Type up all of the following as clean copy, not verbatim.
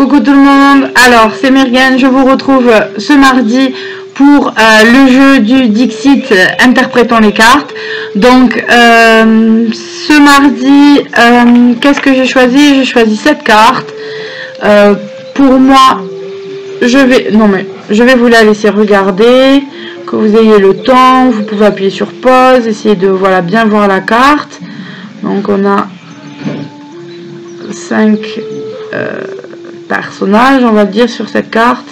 Coucou tout le monde, alors c'est Mergane, je vous retrouve ce mardi pour le jeu du Dixit Interprétons les cartes. Donc ce mardi, qu'est-ce que j'ai choisi? J'ai choisi cette carte. Pour moi, je vais vous la laisser regarder, que vous ayez le temps, vous pouvez appuyer sur pause, essayer de bien voir la carte. Donc on a 5 personnages, on va dire, sur cette carte.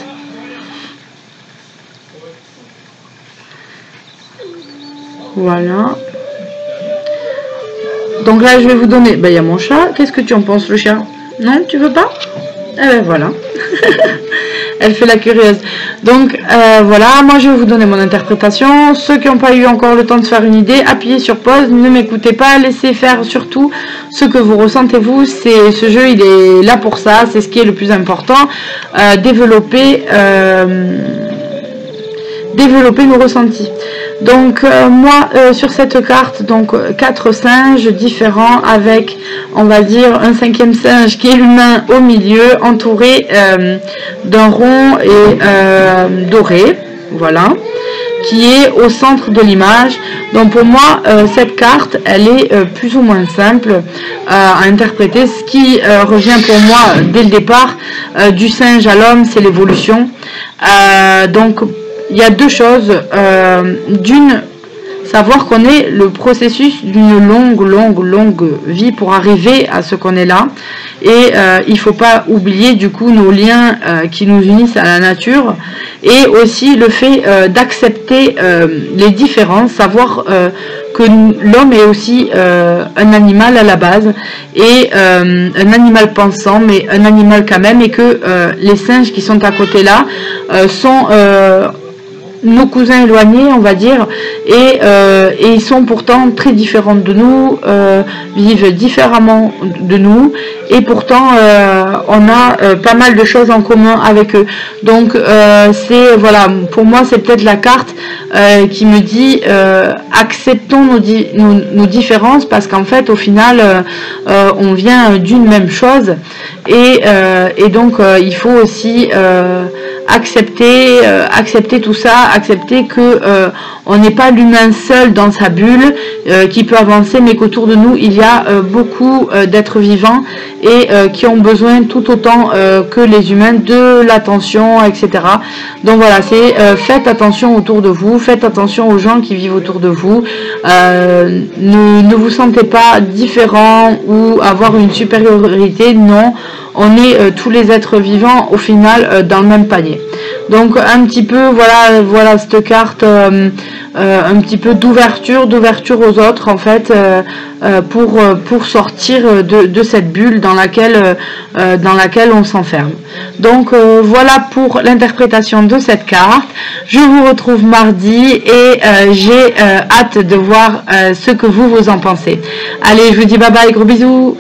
Voilà. Donc là, je vais vous donner... il y a mon chat. Qu'est-ce que tu en penses, le chat? Non, tu veux pas? Eh ben voilà. Elle fait la curieuse. Donc voilà, moi je vais vous donner mon interprétation. Ceux qui n'ont pas eu encore le temps de faire une idée, appuyez sur pause, ne m'écoutez pas, laissez faire surtout ce que vous ressentez vous. Ce jeu, il est là pour ça, c'est ce qui est le plus important. Développer nos ressentis. Donc moi sur cette carte, donc 4 singes différents avec, on va dire, un 5e singe qui est humain au milieu, entouré d'un rond et doré, voilà, qui est au centre de l'image. Donc pour moi cette carte, elle est plus ou moins simple à interpréter. Ce qui revient pour moi dès le départ du singe à l'homme, c'est l'évolution. Donc il y a deux choses. D'une, savoir qu'on est le processus d'une longue vie pour arriver à ce qu'on est là. Et il ne faut pas oublier du coup nos liens qui nous unissent à la nature. Et aussi le fait d'accepter les différences, savoir que l'homme est aussi un animal à la base. Et un animal pensant, mais un animal quand même. Et que les singes qui sont à côté là sont... nos cousins éloignés, on va dire, et ils sont pourtant très différents de nous, vivent différemment de nous, et pourtant on a pas mal de choses en commun avec eux. Donc c'est, voilà, pour moi c'est peut-être la carte qui me dit acceptons nos différences, parce qu'en fait au final on vient d'une même chose, et donc il faut aussi accepter tout ça, accepter que on n'est pas l'humain seul dans sa bulle qui peut avancer, mais qu'autour de nous il y a beaucoup d'êtres vivants et qui ont besoin tout autant que les humains de l'attention, etc. Donc voilà, c'est faites attention autour de vous, faites attention aux gens qui vivent autour de vous, ne vous sentez pas différent ou avoir une supériorité, non. On est tous les êtres vivants au final dans le même panier. Donc un petit peu, voilà cette carte, un petit peu d'ouverture aux autres en fait, pour sortir de cette bulle dans laquelle on s'enferme. Donc voilà pour l'interprétation de cette carte. Je vous retrouve mardi et j'ai hâte de voir ce que vous en pensez. Allez, je vous dis bye bye, gros bisous.